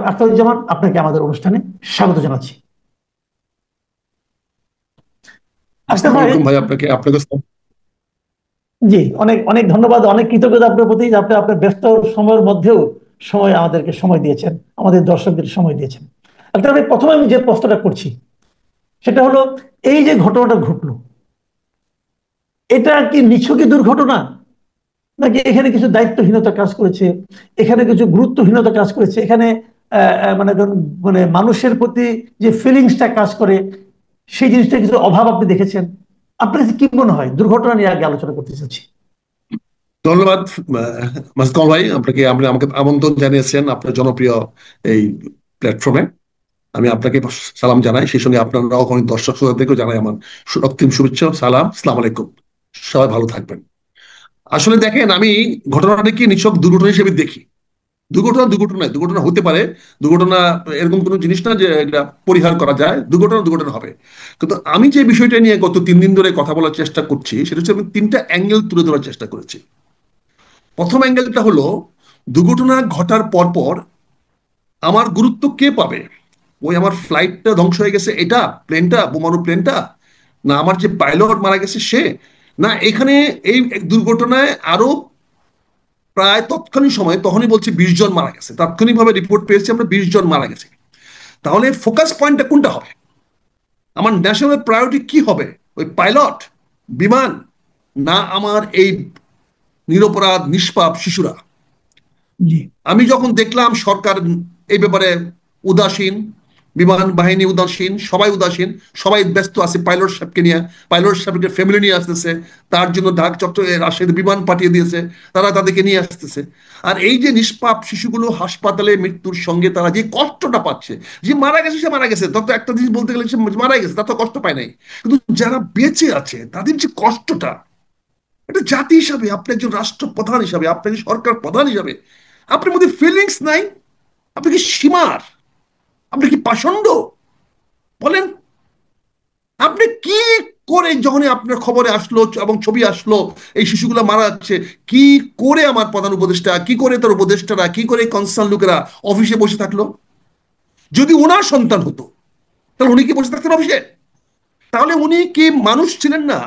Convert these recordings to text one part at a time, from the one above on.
Doctor Akhtaruzzaman, আপনাকে আমাদের অনুষ্ঠানে স্বাগত জানাচ্ছি। আখতার আসসালামু ভাই, আলাইকুম ভাই। আপনাকে আপনাকে জি, অনেক অনেক ধন্যবাদ, অনেক কৃতজ্ঞতা আপনার প্রতি যে আপনি আপনার ব্যস্ত সময়ের মধ্যেও আমাদেরকে সময় দিয়েছেন, আমাদের দর্শকদের সময় দিয়েছেন। আখতার ভাই, প্রথমে আমি যে প্রশ্নটা করছি সেটা হলো, এই যে ঘটনাটা ঘটলো, এটা কি নিছকই দুর্ঘটনা, নাকি এখানে কিছু দায়িত্বহীনতা কাজ করেছে, এখানে কিছু গুরুত্বহীনতা কাজ করেছে, এখানে মানে ধরুন, মানে মানুষের প্রতি যে ফিলিংসটা কাজ করে সেই জিনিসটা কিছু অভাব আপনি দেখেছেন? আপনার কাছে কি মনে হয়? দুর্ঘটনা নিয়ে আগে আলোচনা করতে চাচ্ছি। ধন্যবাদ মাসুদ কামাল ভাই। আপনি আমাকে আমন্ত্রণ জানিয়েছেন আপনার জনপ্রিয় এই প্ল্যাটফর্মে। আমি আপনাকে সালাম জানাই, সেই সঙ্গে আপনার অগণিত দর্শক শ্রোতাদেরকেও জানাই আমার রক্তিম শুভেচ্ছা, সালাম, আসসালামু আলাইকুম। সবাই ভালো থাকবেন। আসলে দেখেন, আমি ঘটনাটাকে নিছক দুর্ঘটনা হিসেবে দেখি। দুর্ঘটনা দুর্ঘটনা দুর্ঘটনা হতে পারে। দুর্ঘটনা এরকম কোনো জিনিস না যে এটা পরিহার করা যায়। দুর্ঘটনা দুর্ঘটনা হবে। কিন্তু আমি যে বিষয়টা নিয়ে গত 3 দিন ধরে কথা বলার চেষ্টা করছি, সেটা হচ্ছে আমি 3টা অ্যাঙ্গেল তুলে ধরার চেষ্টা করেছি। প্রথম অ্যাঙ্গেলটা হলো, দুর্ঘটনা ঘটার পরপর আমার গুরুত্ব কে পাবে? ওই আমার ফ্লাইটটা ধ্বংস হয়ে গেছে এটা, প্লেনটা, বোমারু প্লেনটা, না আমার যে পাইলট মারা গেছে সে, না এখানে এই দুর্ঘটনায় আরো প্রায় তৎকালীন সময় তখনই বলছে 20 জন মারা গেছে, তাৎক্ষণিকভাবে রিপোর্ট পেয়েছি আমরা 20 জন মারা গেছে। তাহলে ফোকাস পয়েন্টটা কোনটা হবে? আমার ন্যাশনাল প্রায়োরিটি কি হবে? ওই পাইলট, বিমান, না আমার এই নিরপরাধ নিষ্পাপ শিশুরা? জি, আমি যখন দেখলাম সরকার এই ব্যাপারে উদাসীন, বিমান বাহিনী উদাসীন, সবাই উদাসীন, সবাই ব্যস্ত আছে পাইলট সাহেবকে নিয়ে, পাইলট সাহেবকে ফ্যামিলি নিয়ে আসতেছে, তার জন্য ঢাকা চট্টগ্রামে রাজশাহীতে বিমান পাঠিয়ে দিয়েছে, তারা তাদেরকে নিয়ে আসতেছে। আর এই যে নিষ্পাপ শিশুগুলো হাসপাতালে মৃত্যুর সঙ্গে তারা যে কষ্টটা পাচ্ছে, যে মারা গেছে সে মারা গেছে, তত একটা জিনিস বলতে গেলে সে মারা গেছে, তার তো কষ্ট পায় নাই, কিন্তু যারা বেঁচে আছে তাদের যে কষ্টটা, এটা জাতি হিসাবে, আপনি একজন রাষ্ট্রপ্রধান হিসাবে, আপনি একজন সরকার প্রধান হিসাবে, আপনার মধ্যে ফিলিংস নাই? আপনি কি সীমার? আপনি কি পাষণ্ড? বলেন, আপনি কি করে যখন আপনার খবরে আসলো এবং ছবি আসলো এই শিশুগুলো মারা যাচ্ছে, কি করে আমার প্রধান উপদেষ্টা, কি করে তার উপদেষ্টারা, কি করে কনসার্ন লোকেরা অফিসে বসে থাকলো? যদি ওনার সন্তান হতো তাহলে উনি কি বসে থাকতেন অফিসে? তাহলে উনি কি মানুষ ছিলেন না?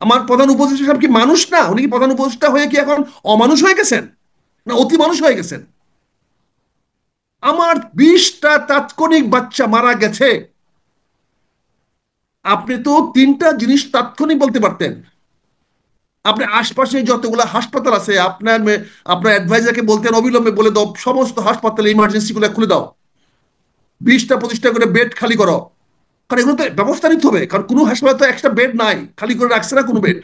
আমার প্রধান উপদেষ্টা সাহেব কি মানুষ না? উনি কি প্রধান উপদেষ্টা হয়ে কি এখন অমানুষ হয়ে গেছেন, না অতি মানুষ হয়ে গেছেন? আমার 20টা তাৎক্ষণিক বাচ্চা মারা গেছে, আপনি তো 3টা জিনিস তাৎক্ষণিক বলতে পারতেন। আপনি আশপাশে যতগুলো হাসপাতাল আছে, আপনার অ্যাডভাইজারকে বলতেন অবিলম্বে বলে দাও সমস্ত হাসপাতালে ইমার্জেন্সি গুলো খুলে দাও, 20টা 25টা করে বেড খালি করো। কারণ এগুলো তো ব্যবস্থা নিতে হবে, কারণ কোনো হাসপাতালে তো এক্সট্রা বেড নাই, খালি করে রাখছে না কোনো বেড।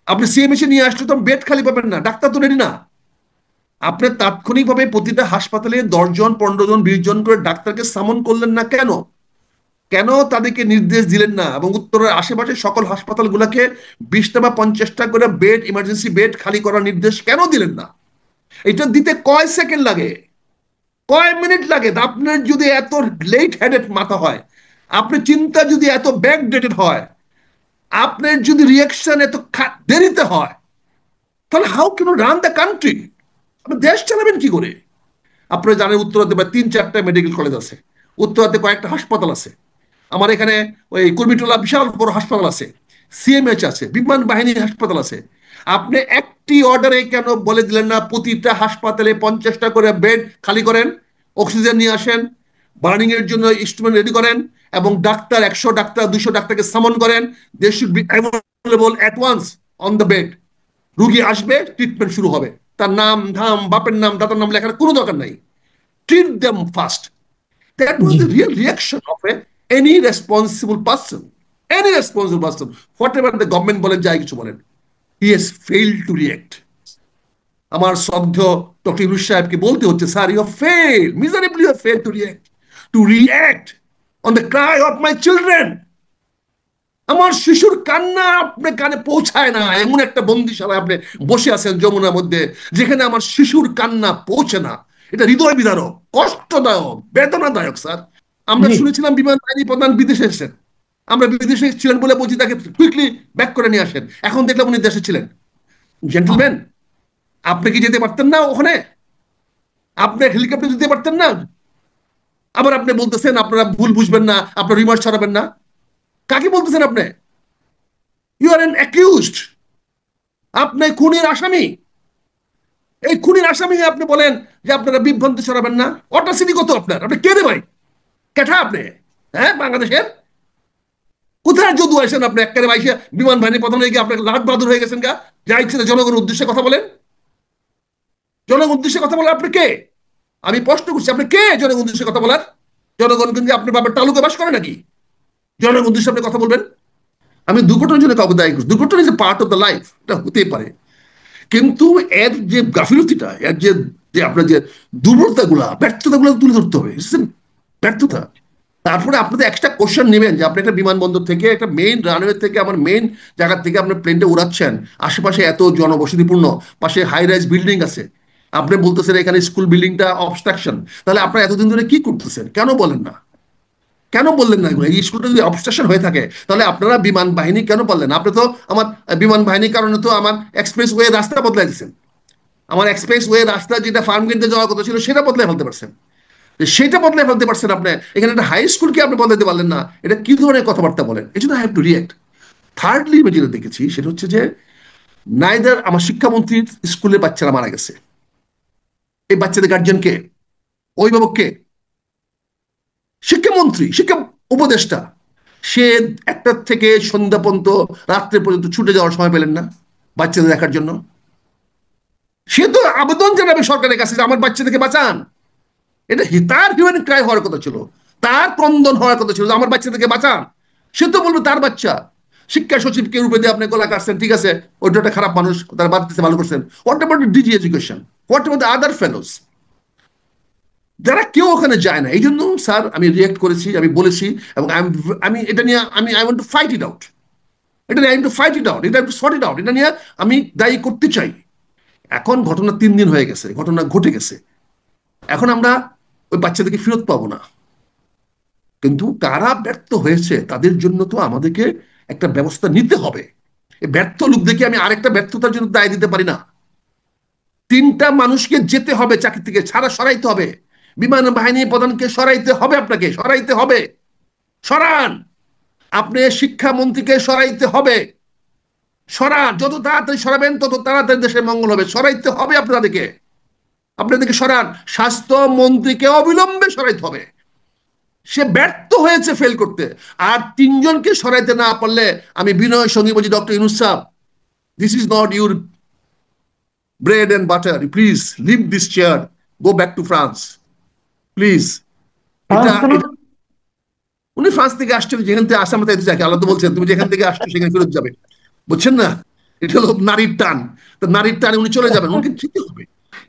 আপনি সিএমএসে নিয়ে আসলে তো বেড খালি পাবেন না, ডাক্তার তো রেডি না। আপনি তাৎক্ষণিকভাবে প্রতিটা হাসপাতালে 10 জন 15 জন 20 জন করে ডাক্তারকে সামন করলেন না কেন? কেন তাদেরকে নির্দেশ দিলেন না এবং উত্তরের আশেপাশে সকল হাসপাতালগুলোকে 20টা বা 50টা করে বেড, ইমার্জেন্সি বেড খালি করার নির্দেশ কেন দিলেন না? এটা দিতে কয় সেকেন্ড লাগে, কয় মিনিট লাগে? আপনার যদি এত লেট হেডেড মাথা হয়, আপনার চিন্তা যদি এত ব্যাক ডেটেড হয়, আপনার যদি রিয়াকশন এত দেরিতে হয়, তাহলে how can run the country? আপনি দেশ চালাবেন কি করে? আপনারা জানেন উত্তরাতে বা 3-4টা মেডিকেল কলেজ আছে, উত্তরাতে কয়েকটা হাসপাতাল আছে, আমার এখানে ওই কুর্মিটোলা বিশাল বড় হাসপাতাল আছে, সিএমএইচ আছে, বিমান বাহিনীর হাসপাতাল আছে। আপনি একটি অর্ডারে কেন বলে দিলেন না প্রতিটা হাসপাতালে 50টা করে বেড খালি করেন, অক্সিজেন নিয়ে আসেন, বার্নিং এর জন্য ইনস্ট্রুমেন্ট রেডি করেন, এবং ডাক্তার 100 ডাক্তার 200 ডাক্তারকে সামন করেন, they should be available at once on the bed. রুগী আসবে, ট্রিটমেন্ট শুরু হবে, তার নাম ধাম বাপের নাম দাদার নাম লেখার কোনো দরকার নাই। Treat them fast. That was G, the real reaction of any responsible person. Any responsible person. Whatever the government বলেন, যাই কিছু বলেন, he has failed to react. আমার শ্রদ্ধ ডক্টর ইউনূস সাহেবকে বলতে হচ্ছে, sir you fail miserably, you fail to react on the cry of my children. আমার শিশুর কান্না আপনার কানে পৌঁছায় না, এমন একটা বন্দিশালায় আপনি বসে আছেন যমুনার মধ্যে, যেখানে আমার শিশুর কান্না পৌঁছে না। এটা হৃদয় বিদারক, কষ্টদায়ক, বেদনাদায়ক স্যার। আমরা জি, শুনেছিলাম বিমান বাহিনী প্রধান বিদেশে এসেছেন, আমরা বিদেশে ছিলেন বলে বলছি তাকে কুইকলি ব্যাক করে নিয়ে আসেন, এখন দেখলাম উনি দেশে ছিলেন। জেন্টলম্যান, আপনি কি যেতে পারতেন না ওখানে? আপনি হেলিকপ্টার দিতে পারতেন না? আবার আপনি বলতেছেন আপনারা ভুল বুঝবেন না, আপনার রিমার্ক ছড়াবেন না। কাকে বলতেছেন আপনি? ইউ আর এন অ্যাকিউজড, আপনি খুনির আসামি। এই খুনির আসামি হয়ে আপনি বলেন যে আপনারা বিভ্রান্তি ছড়াবেন না। অটাসিটি কত আপনার? আপনি কে রে ভাই? কেঠা আপনি? হ্যাঁ, বাংলাদেশের কোথায় যদু আছেন আপনি? একেবারে বাইশে বিমান বাহিনী প্রধান হয়ে গিয়ে আপনার লাট বাহাদুর হয়ে গেছেন গা, যা ইচ্ছে জনগণের উদ্দেশ্যে কথা বলেন। জনগণ উদ্দেশ্যে কথা বলেন আপনি কে? আমি প্রশ্ন করছি, আপনি কে জনগণ উদ্দেশ্যে কথা বলার? জনগণ কিন্তু আপনার বাবার তালুকে বাস করে নাকি জনগণ উদ্দেশ্যে আপনি কথা বলবেন? আমি দুর্ঘটনার জন্য কাউকে দায়ী করছি, দুর্ঘটনা is a part of the life, এটা হতেই পারে। কিন্তু এর যে গাফিলতিটা, এর যে যে আপনার যে দুর্বলতাগুলা, ব্যর্থতাগুলো তুলে ধরতে হবে। ব্যর্থতা। তারপরে আপনাদের এক্সট্রা কোশ্চেন নেবেন যে আপনি একটা বিমানবন্দর থেকে, একটা মেইন রানওয়ে থেকে, আমার মেইন জায়গা থেকে আপনার প্লেনটা উড়াচ্ছেন, আশেপাশে এত জনবসতিপূর্ণ, পাশে হাই রাইজ বিল্ডিং আছে, আপনি বলতেছেন এখানে স্কুল বিল্ডিংটা অবস্ট্রাকশন। তাহলে আপনারা এতদিন ধরে কি করতেছেন? কেন বলেন না? কেন বললেন না এগুলো? এই স্কুলটা যদি অবস্ট্রাকশন হয়ে থাকে তাহলে আপনারা বিমান বাহিনী কেন পারলেন? আপনি তো আমার বিমান বাহিনীর কারণে তো আমার এক্সপ্রেস ওয়ে রাস্তা বদলাই দিচ্ছেন। আমার এক্সপ্রেস ওয়ে রাস্তা যেটা ফার্ম কিনতে যাওয়ার কথা ছিল সেটা বদলাই ফেলতে পারছেন। সেটা বদলাই ফেলতে পারছেন আপনি, এখানে একটা হাই স্কুলকে আপনি বদলাতে পারলেন না। এটা কি ধরনের কথাবার্তা বলেন? এই জন্য I have to react. Thirdly আমি যেটা দেখেছি সেটা হচ্ছে যে নাইদার আমার শিক্ষামন্ত্রীর স্কুলের বাচ্চারা মারা গেছে, এই বাচ্চাদের গার্জিয়ান কে? অভিভাবক কে? শিক্ষামন্ত্রী, শিক্ষা উপদেষ্টা। সে একটা থেকে সন্ধ্যা পর্যন্ত, রাত্রে পর্যন্ত ছুটে যাওয়ার সময় পেলেন না বাচ্চাদের দেখার জন্য? সে তো আবেদন জানাবে সরকারের কাছে যে আমার বাচ্চাদেরকে বাঁচান। এটা তার হিউম্যান ক্রাই হওয়ার কথা ছিল, তার ক্রন্দন হওয়ার কথা ছিল যে আমার বাচ্চাদেরকে বাঁচান। সে তো বলবে তার বাচ্চা। শিক্ষা সচিবকে রূপে দিয়ে আপনি গলা কাটছেন, ঠিক আছে, ওইটা একটা খারাপ মানুষ, তার বাড়িতে ভালো করছেন। What about DG education? What about the other fellows? যারা কেউ ওখানে যায় না। এই জন্য স্যার আমি রিয়েক্ট করেছি, আমি বলেছি, এবং আমি এটা নিয়ে I want to fight it out. এটা নিয়ে I to fight it out, এটা টু সর্ট ইট আউট, এটা নিয়ে আমি দায়ী করতে চাই। এখন ঘটনা 3 দিন হয়ে গেছে, ঘটনা ঘটে গেছে। এখন আমরা ওই বাচ্চাদেরকে ফেরত পাবো না, কিন্তু কারা ব্যর্থ হয়েছে তাদের জন্য তো আমাদেরকে একটা ব্যবস্থা নিতে হবে। এই ব্যর্থ লোক দেখে আমি আরেকটা ব্যর্থতার জন্য দায় দিতে পারি না। 3টা মানুষকে যেতে হবে, চাকরি থেকে সরাইতে হবে। বিমান বাহিনী প্রধানকে সরাইতে হবে, আপনাকে সরাইতে হবে। সরান। আপনি শিক্ষামন্ত্রীকে সরাইতে হবে। সরান, যত তাড়াতাড়ি সরাবেন তত তাড়াতাড়ি দেশের মঙ্গল হবে। সরাইতে হবে আপনাদেরকে, আপনাদেরকে সরান। স্বাস্থ্যমন্ত্রীকে অবিলম্বে সরাইতে হবে। সে ব্যর্থ হয়েছে ফেল করতে। আর 3জনকে সরাইতে না পারলে আমি বিনয় সঙ্গী বলছি, ডক্টর ইউনূস সাহেব, this is not your bread and butter, please leave this chair, go back to France, please. এটা ফ্রান্স কেন? এটা উনি ফ্রান্স থেকে আসছেন, যেখান থেকে আসাম তাই যাকে আলাদা বলছেন, তুমি যেখান থেকে আসছো সেখানে ফেরত যাবে, বুঝছেন না? এটা হলো নারীর টান। তো নারীর টানে উনি চলে যাবেন, উনকে যেতে হবে।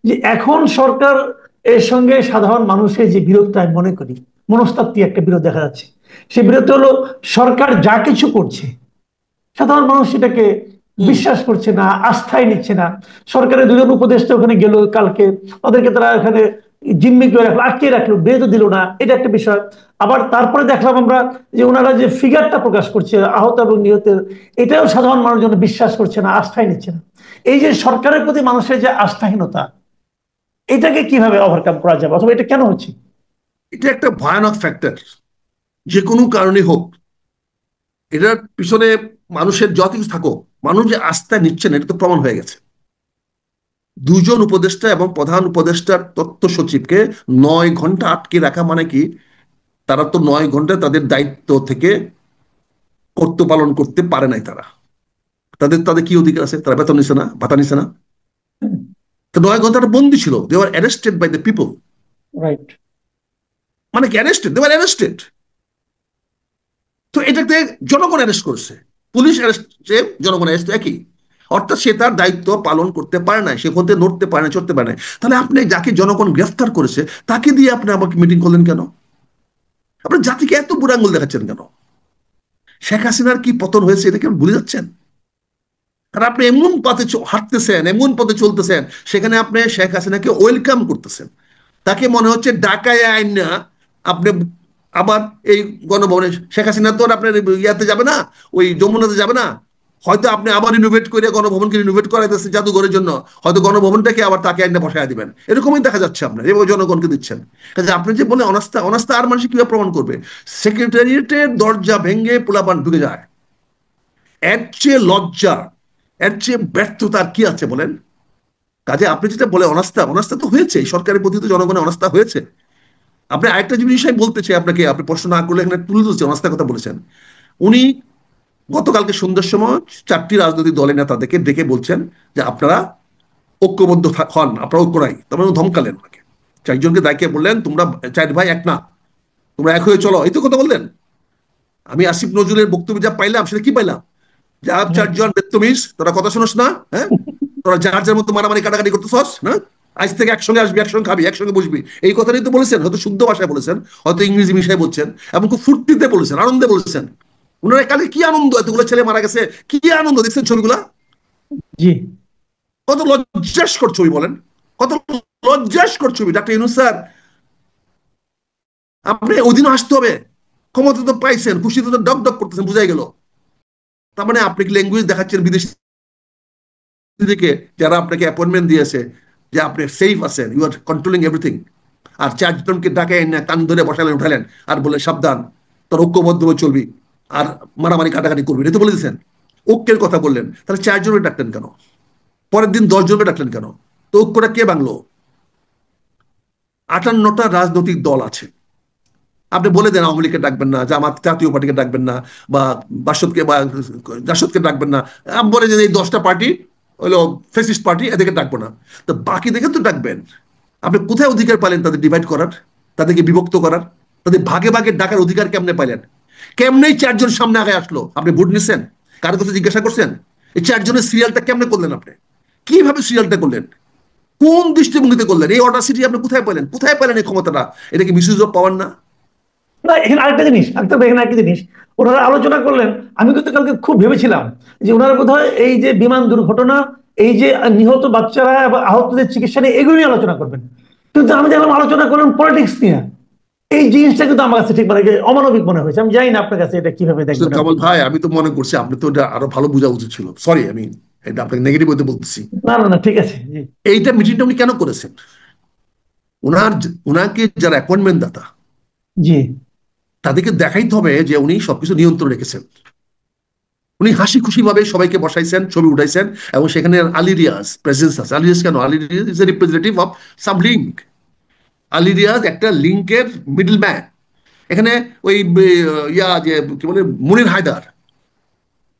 যে এখন সরকার এর সঙ্গে সাধারণ মানুষের যে বিরোধটা আমি মনে করি, মনস্তাত্ত্বিক একটা বিরোধ দেখা যাচ্ছে। সেই বিরোধটা হলো সরকার যা কিছু করছে সাধারণ মানুষ সেটাকে হুম। বিশ্বাস করছে না, আস্থায় নিচ্ছে না। সরকারের 2জন উপদেষ্টা ওখানে গেল কালকে, ওদেরকে তারা এখানে জিম্মি করে রাখলো, আটকে রাখলো, বেরোতে দিল না, এটা একটা বিষয়। আবার তারপরে দেখলাম আমরা যে ওনারা যে ফিগারটা প্রকাশ করছে আহত এবং নিহতের, এটাও সাধারণ মানুষজন বিশ্বাস করছে না, আস্থায় নিচ্ছে না। এই যে সরকারের প্রতি মানুষের যে আস্থাহীনতা, এটাকে কিভাবে ওভারকাম করা যাবে, অথবা এটা কেন হচ্ছে? এটা একটা ভয়ানক ফ্যাক্টর, যে কোনো কারণে হোক। এটার পিছনে মানুষের যত কিছু থাকুক, মানুষ যে আস্থা নিচ্ছে না এটা তো প্রমাণ হয়ে গেছে। 2জন উপদেষ্টা এবং প্রধান উপদেষ্টার তথ্য সচিবকে 9 ঘন্টা আটকে রাখা মানে কি? তারা তো 9 ঘন্টা তাদের দায়িত্ব থেকে কর্তব্য পালন করতে পারে নাই তারা। তাদের তাদের কি অধিকার আছে? তারা বেতন নিছে না, ভাতা নিছে না? তো 9 ঘন্টাটা বন্দি ছিল, they are arrested by the people. Right. মানে কি অ্যারেস্টেড? They are arrested. তো এটাতে জনগণ অ্যারেস্ট করছে, পুলিশ অ্যারেস্ট, জনগণ অ্যারেস্ট একই। অর্থাৎ সে তার দায়িত্ব পালন করতে পারে না, সে হতে নড়তে পারে না, চড়তে পারে না। তাহলে আপনি যাকে জনগণ গ্রেফতার করেছে তাকে দিয়ে আপনি আমাকে মিটিং করলেন কেন? আপনি জাতিকে এত বুড়ো আঙুল দেখাচ্ছেন কেন? শেখ হাসিনার কি পতন হয়েছে এটা কেন ভুলে যাচ্ছেন? আর আপনি এমন পথে হাঁটতেছেন, এমন পথে চলতেছেন, সেখানে আপনি শেখ হাসিনাকে ওয়েলকাম করতেছেন। তাকে মনে হচ্ছে ডাকায় আইন না আপনি আবার এই গণভবনে। শেখ হাসিনা তো আর আপনার ইয়াতে যাবে না, ওই যমুনাতে যাবে না, হয়তো আপনি আবার রিনোভেট করে গণভবনকে রিনোভেট করাইতেছেন জাদুঘরের জন্য, হয়তো গণভবনটাকে আবার তাকে এনে বসায় দিবেন, এরকমই দেখা যাচ্ছে আপনার, এভাবে জনগণকে দিচ্ছেন। কাজে আপনি যে বলে অনাস্থা, অনাস্থা আর মানুষ কিভাবে প্রমাণ করবে? সেক্রেটারিয়েটের দরজা ভেঙে পোলাপান ঢুকে যায়, এর চেয়ে লজ্জা, এর চেয়ে ব্যর্থতার কি আছে বলেন? কাজে আপনি যেটা বলে অনাস্থা, অনাস্থা তো হয়েছে, সরকারের প্রতি তো জনগণের অনাস্থা হয়েছে। আপনি আরেকটা জিনিস আমি বলতে চাই আপনাকে, আপনি প্রশ্ন না করলে এখানে তুলে ধরছে, অনাস্থার কথা বলেছেন উনি গতকালকে সন্ধ্যার সময় 4টি রাজনৈতিক দলের নেতাদেরকে ডেকে বলছেন যে আপনারা ঐক্যবদ্ধ হন, আপনারা ঐক্য নাই, তারপরে ধমকালেন ওনাকে, 4জনকে দায়িত্বে বললেন তোমরা 4 ভাই এক না, তোমরা এক হয়ে চলো, এই তো কথা বললেন। আমি আসিফ নজরুলের বক্তব্য যা পাইলাম সেটা কি পাইলাম, যে 4জন বেত্তমিস, তোরা কথা শোনস না, হ্যাঁ, তোরা যার যার মতো মারামারি কাটাকাটি করতেছস না, আজ থেকে একসঙ্গে আসবি, একসঙ্গে খাবি, একসঙ্গে বসবি, এই কথাটাই তো বলেছেন, হয়তো শুদ্ধ ভাষায় বলেছেন, হয়তো ইংরেজি মিশায় বলছেন, এবং খুব ফুর্তিতে বলেছেন, আনন্দে বলেছেন। ওনারা কালে কি আনন্দ, এতগুলো ছেলে মারা গেছে, কি আনন্দ, দেখছেন ছবিগুলা? জি। কত লজ্জাস্কর ছবি বলেন, কত লজ্জাস্কর ছবি। ডাক্তার ইউনূস স্যার, আপনি অধীনে আসতে হবে, ক্ষমতা তো পাইছেন, খুশিতে তো ডক ডক করতেছেন, বুঝাই গেল। তার মানে আপনি কি ল্যাঙ্গুয়েজ দেখাচ্ছেন বিদেশি থেকে, যারা আপনাকে অ্যাপয়েন্টমেন্ট দিয়েছে, যে আপনি সেফ আছেন, ইউ আর কন্ট্রোলিং এভরিথিং, আর 4জনকে ডাকে এনে কান ধরে বসালেন, উঠালেন, আর বলে সাবধান, তোর ঐক্যবদ্ধ হয়ে চলবি, আর মারামারি কাটাকাটি করবি, এটা তো বলে দিচ্ছেন। ঐক্যের কথা বললেন, তাহলে 4জনকে ডাকলেন কেন? পরের দিন 10জনকে ডাকলেন কেন? তো ঐক্যটা কে ভাঙলো? 58টা রাজনৈতিক দল আছে, আপনি বলে দেন আওয়ামী লীগকে ডাকবেন না, জামাত জাতীয় পার্টিকে ডাকবেন না, বা বাসদকে বা জাসদকে ডাকবেন না, বলে যে এই 10টা পার্টি হলো ফেসিস্ট পার্টি, এদেরকে ডাকবো না। তো বাকি দেখে তো ডাকবেন। আপনি কোথায় অধিকার পাইলেন তাদের ডিভাইড করার, তাদেরকে বিভক্ত করার, তাদের ভাগে ভাগে ডাকার অধিকার কেমনে পাইলেন? কেমনেই 4জন সামনে আগে আসলো? আপনি ভোট নিচ্ছেন, কারো কাছে জিজ্ঞাসা করছেন? এই 4জনের সিরিয়ালটা কেমনে করলেন আপনি? কিভাবে সিরিয়ালটা করলেন? কোন দৃষ্টিভঙ্গিতে করলেন? এই অডাসিটি আপনি কোথায় পেলেন? কোথায় পেলেন এই ক্ষমতাটা? এটা কি মিসইউজ অফ পাওয়ার না? না, এখানে আরেকটা জিনিস, এখানে আরেকটা জিনিস ওনারা আলোচনা করলেন। আমি কিন্তু কালকে খুব ভেবেছিলাম যে ওনারা বোধহয় এই যে বিমান দুর্ঘটনা, এই যে নিহত বাচ্চারা এবং আহতদের চিকিৎসা নিয়ে, এগুলো নিয়ে আলোচনা করবেন, কিন্তু আমি দেখলাম আলোচনা করলেন পলিটিক্স নিয়ে। এই জিনিসটা কিন্তু আমার কাছে ঠিক মানে অমানবিক মনে হয়েছে। আমি জানি না আপনার কাছে এটা কিভাবে দেখবেন আপনি। কামাল ভাই, আমি তো মনে করছি আপনি তো এটা আরো ভালো বোঝা উচিত ছিল, সরি আমি এটা আপনাকে নেগেটিভ হতে বলতেছি। না না না, ঠিক আছে, জি। এইটা মিটিংটা উনি কেন করেছেন? ওনার, ওনাকে যারা অ্যাপয়েন্টমেন্ট দাতা, জি। তাদেরকে দেখাইতে হবে যে উনি সবকিছু নিয়ন্ত্রণ রেখেছেন। উনি হাসি খুশি ভাবে সবাইকে বসাইছেন, ছবি উঠাইছেন, এবং সেখানে আলী রিয়াজ প্রেজেন্স আছে। আলী রিয়াজ কেন? Ali Riaz is a representative of some link. Ali Riaz একটা লিঙ্কের মিডল ম্যান। এখানে ওই ইয়া যে কি বলে মুনির হায়দার,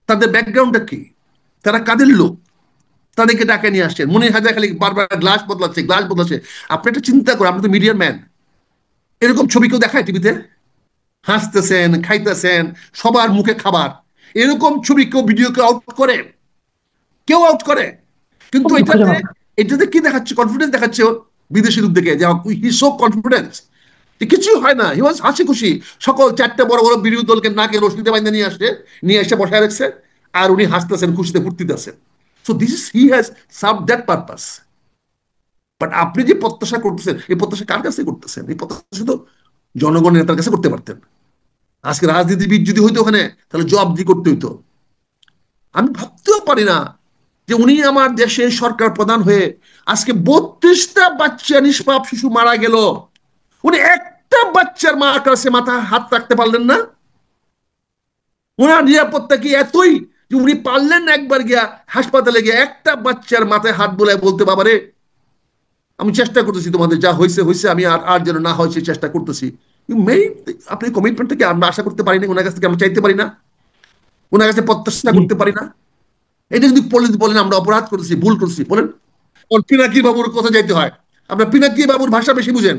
তাদের ব্যাকগ্রাউন্ডটা কি, তারা কাদের লোক, তাদেরকে ডাকে নিয়ে আসছেন। মুনির হায়দার খালি বারবার গ্লাস বদলাচ্ছে, গ্লাস বদলাচ্ছে। আপনি একটা চিন্তা করেন, আপনি তো মিডিয়ার ম্যান, এরকম ছবি কেউ দেখায় টিভিতে? হাসতেছেন, খাইতেছেন, সবার মুখে খাবার, এরকম ছবি কেউ ভিডিও কেউ আউট করে? কেউ আউট করে? কিন্তু খুব এটাতে, দুঃখজনক। এটাতে কি দেখাচ্ছে? কনফিডেন্স দেখাচ্ছে ওর, বিদেশি লোক দেখে, যে হি সো কনফিডেন্স। কিছু হয় না, হি ওয়াজ হাসি খুশি। সকল 4টে বড় বড় বিরোধী দলকে নাকে রশ্মিতে বাইন্দা নিয়ে আসছে, নিয়ে এসে বসায় রাখছে, আর উনি হাসতেছেন, খুশিতে ফুর্তিতে আছেন। So this is, he has serve that purpose. But আপনি যে প্রত্যাশা করতেছেন, এই প্রত্যাশা কার কাছে করতেছেন? এই প্রত্যাশা তো জনগণের নেতার কাছে করতে পারতেন। আজকে রাজনীতিবিদ যদি হইতো ওখানে, তাহলে জবাবদিহি করতে হইতো। আমি ভাবতেও পারি না যে উনি আমার দেশের সরকার প্রধান হয়ে আজকে 32টা বাচ্চা, নিষ্পাপ শিশু মারা গেল, উনি একটা বাচ্চার মা কাছে মাথা হাত রাখতে পারলেন না। ওনার নিরাপত্তা কি এতই যে উনি পারলেন না একবার গিয়া হাসপাতালে গিয়ে একটা বাচ্চার মাথায় হাত বোলায় বলতে, বাবারে আমি চেষ্টা করতেছি, তোমাদের যা হয়েছে হয়েছে, আমি আর আর যেন না হয় সেই চেষ্টা করতেছি। আপনি কমিটমেন্ট থেকে আমরা আশা করতে পারি না, ওনার কাছ থেকে আমরা চাইতে পারি না, ওনার কাছে প্রত্যাশা জি। করতে পারি না? এটা যদি বলেন আমরা অপরাধ করেছি, ভুল করছি, বলেন। পিনাকি বাবুর কথা যাইতে হয়, আপনার পিনাকি বাবুর ভাষা বেশি বুঝেন,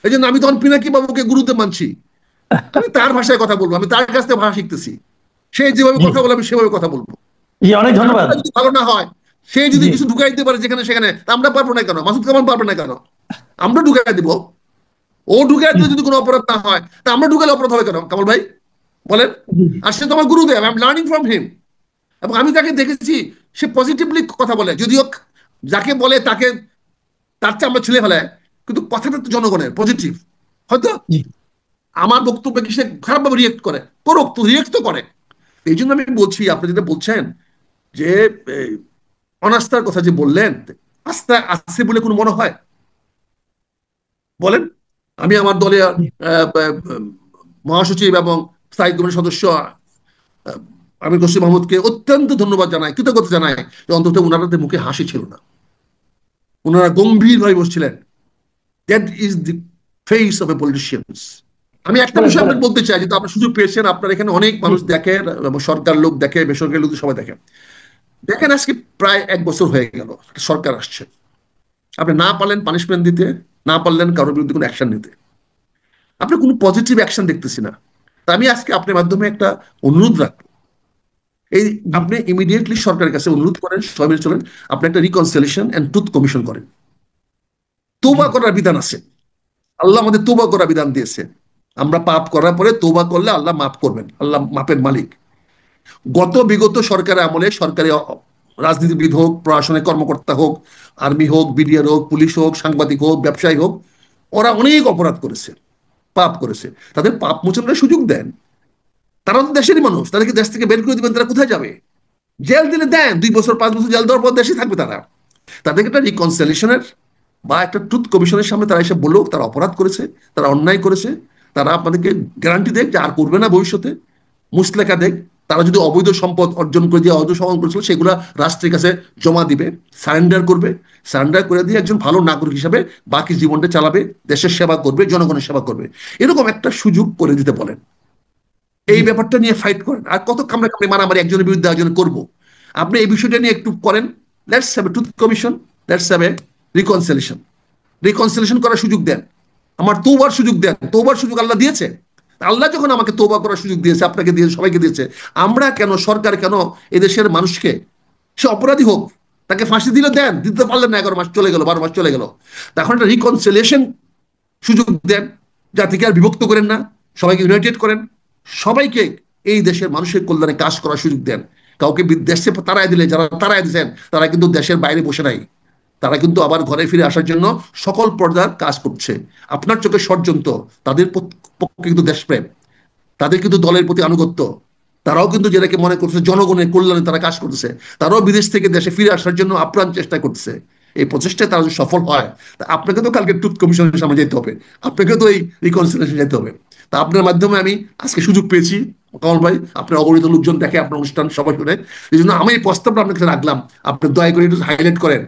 এই জন্য আমি তখন পিনাকি বাবুকে গুরুত্ব মানছি। আমি তার ভাষায় কথা বলবো, আমি তার কাছ থেকে ভাষা শিখতেছি, সে যেভাবে জি। কথা বলে আমি সেভাবে কথা বলবো। জি, অনেক ধন্যবাদ। ভাষা যদি ভালো না হয়, সে যদি জি। কিছু ঢুকাই দিতে পারে যেখানে সেখানে, তা আমরা পারবো না কেন? মাসুদ কামাল পারবে না কেন? আমরা ঢুকাই দিব। ও ঢুকাই জি। দিলে যদি কোনো অপরাধ না হয়, তা আমরা ঢুকালে অপরাধ হবে কেন কামাল ভাই? বলেন। জি। আর সে তো আমার গুরুদেব, I am learning from him. এবং আমি তাকে দেখেছি, সে পজিটিভলি কথা বলে, যদিও যাকে বলে তাকে তার চেয়ে আমরা ছেলে ফেলায়, কিন্তু কথাটা তো জনগণের পজিটিভ। হয়তো জি। আমার বক্তব্যে কি সে খারাপভাবে রিয়েক্ট করে, করুক তো, রিয়েক্ট তো করে, এই জন্য আমি বলছি, আপনি যেটা বলছেন যে এই, অনাস্থার কথা যে বললেন, আস্থা আছে বলে কোনো মনে হয় বলেন? আমি আমার দলের মহাসচিব এবং স্থায়ী কমিটির সদস্য আমির খসরু মাহমুদকে অত্যন্ত ধন্যবাদ জানাই, কৃতজ্ঞতা জানাই যে অন্তত ওনাদের মুখে হাসি ছিল না, ওনারা গম্ভীর ভাবে বসছিলেন। That is the face of a politicians. আমি একটা বলেন বিষয় বলেন। আপনাকে বলতে চাই, যেহেতু আপনার সুযোগ পেয়েছেন, আপনার এখানে অনেক জি মানুষ দেখে, সরকার লোক দেখে, বেসরকারি লোক সবাই দেখে। দেখেন আজকে প্রায় 1 বছর হয়ে গেল সরকার আসছে, আপনি না পারলেন পানিশমেন্ট দিতে, না পারলেন কারোর বিরুদ্ধে কোনো অ্যাকশন নিতে, আপনি কোনো পজিটিভ অ্যাকশন দেখতেছি না। তা আমি আজকে আপনার মাধ্যমে একটা অনুরোধ রাখবো, এই জি আপনি ইমিডিয়েটলি সরকারের কাছে অনুরোধ করেন, সবাই মিলে চলেন, আপনি একটা রিকনসিলিয়েশন এন্ড ট্রুথ কমিশন করেন। জি তোবা করার বিধান আছে, আল্লাহ আমাদের তোবা করার বিধান দিয়েছে। আমরা পাপ করার পরে তোবা করলে আল্লাহ মাফ করবেন, আল্লাহ মাপের মালিক। বিগত সরকারের আমলে সরকারি রাজনীতিবিদ হোক, প্রশাসনিক কর্মকর্তা হোক, আর্মি হোক, বিডিআর হোক, পুলিশ হোক, সাংবাদিক হোক, ব্যবসায়ী হোক, ওরা অনেক অপরাধ করেছে, পাপ করেছে। তাদের পাপ মোচনের সুযোগ দেন। তারা তো দেশেরই মানুষ, তাদেরকে দেশ থেকে বের করে দিবেন, তারা কোথায় যাবে? জেল দিলে দেন, 2 বছর 5 বছর জেল দেওয়ার পর দেশে থাকবে তারা। তাদেরকে একটা রিকনসিলিয়েশনের বা একটা ট্রুথ কমিশনের সামনে তারা এসে বলুক তারা অপরাধ করেছে, তারা অন্যায় করেছে, তারা আপনাদেরকে গ্যারান্টি দেখ যে আর করবে না ভবিষ্যতে। মুসলেখা দেখ, তারা যদি অবৈধ সম্পদ অর্জন করে দিয়ে অবৈধ সম্পদ করেছিল সেগুলা রাষ্ট্রের কাছে জমা দিবে, সারেন্ডার করবে, সারেন্ডার করে দিয়ে একজন ভালো নাগরিক হিসাবে বাকি জীবনটা চালাবে, দেশের সেবা করবে, জনগণের সেবা করবে। এরকম একটা সুযোগ করে দিতে বলেন। এই জি ব্যাপারটা নিয়ে ফাইট করেন। আর কত কামড়ে কামড়ে মারামারি একজনের বিরুদ্ধে একজন করবো? আপনি এই বিষয়টা নিয়ে একটু করেন। Let's have a truth commission, let's have a reconciliation. Reconciliation করার সুযোগ দেন, আমার তৌবার সুযোগ দেন। তৌবার সুযোগ আল্লাহ দিয়েছে। আল্লাহ যখন আমাকে তৌবা করার সুযোগ দিয়েছে, আপনাকে দিয়েছে, সবাইকে দিয়েছে, আমরা কেন, সরকার কেন এদেশের মানুষকে, সে অপরাধী হোক, তাকে ফাঁসি দিলে দেন, দিতে পারলেন না, 11 মাস চলে গেল, 12 মাস চলে গেল, তখন একটা রিকনসিলিয়েশন সুযোগ দেন। জাতিকে আর বিভক্ত করেন না, সবাইকে ইউনাইটেড করেন, সবাইকে এই দেশের মানুষের কল্যাণে কাজ করার সুযোগ দেন। কাউকে দেশে তাড়াই দিলে, যারা তাড়াই দিচ্ছেন তারা কিন্তু দেশের বাইরে বসে নাই, তারা কিন্তু আবার ঘরে ফিরে আসার জন্য সকল পর্যার কাজ করছে। আপনার চোখে ষড়যন্ত্র, তাদের পক্ষে কিন্তু দেশপ্রেম, তাদের কিন্তু দলের প্রতি আনুগত্য, তারাও কিন্তু যেটাকে মনে করছে জনগণের কল্যাণে তারা কাজ করতেছে, তারাও বিদেশ থেকে দেশে ফিরে আসার জন্য আপ্রাণ চেষ্টা করছে। এই প্রচেষ্টায় তারা যদি সফল হয়, তা আপনাকে তো কালকে ট্রুথ কমিশনের সামনে যেতে হবে, আপনাকে তো এই রিকনসিলিয়েশন যেতে হবে। তা আপনার মাধ্যমে আমি আজকে সুযোগ পেয়েছি, কমল ভাই, আপনার অগণিত লোকজন দেখে আপনার অনুষ্ঠান সবাই শুনে, এই জন্য আমি এই প্রস্তাবটা আপনার কাছে রাখলাম। আপনি দয়া করে একটু হাইলাইট করেন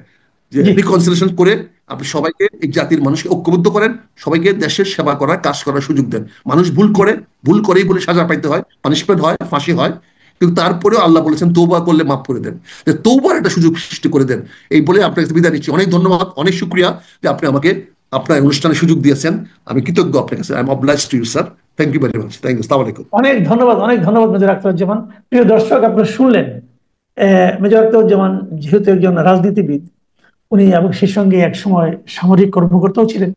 যে জি রিকনসিলিয়েশন করে আপনি সবাইকে, এই জাতির মানুষকে ঐক্যবদ্ধ করেন, সবাইকে দেশের সেবা করার, কাজ করার সুযোগ দেন। মানুষ ভুল করে, ভুল করেই বলে সাজা পাইতে হয়, পানিশমেন্ট হয়, ফাঁসি হয়, কিন্তু তারপরেও আল্লাহ বলেছেন তৌবা করলে মাফ করে দেন। যে তৌবার একটা সুযোগ সৃষ্টি করে দেন। এই বলে আপনাকে বিদায় নিচ্ছি। অনেক ধন্যবাদ, অনেক শুক্রিয়া যে আপনি আমাকে আপনার অনুষ্ঠানে সুযোগ দিয়েছেন। আমি কৃতজ্ঞ আপনার কাছে। I am obliged to you sir. Thank you very much. Thank you. আসসালামু আলাইকুম। অনেক ধন্যবাদ, অনেক ধন্যবাদ মেজর আখতারুজ্জামান। প্রিয় দর্শক, আপনারা শুনলেন মেজর আখতারুজ্জামান যেহেতু একজন রাজনীতিবিদ, উনি এবং সেই সঙ্গে এক সময় সামরিক কর্মকর্তাও ছিলেন,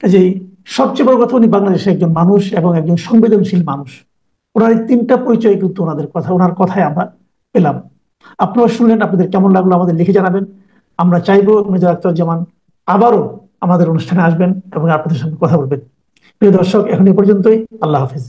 কাজেই সবচেয়ে বড় কথা উনি বাংলাদেশের একজন মানুষ এবং একজন সংবেদনশীল মানুষ। ওনার এই তিনটা পরিচয় কিন্তু ওনাদের কথা, ওনার কথায় আমরা পেলাম। আপনারা শুনলেন, আপনাদের কেমন লাগলো আমাদের লিখে জানাবেন। আমরা চাইবো মেজর আখতারুজ্জামান আবারও আমাদের অনুষ্ঠানে আসবেন এবং আপনাদের সঙ্গে কথা বলবেন। প্রিয় দর্শক, এখন এ পর্যন্তই। আল্লাহ হাফিজ।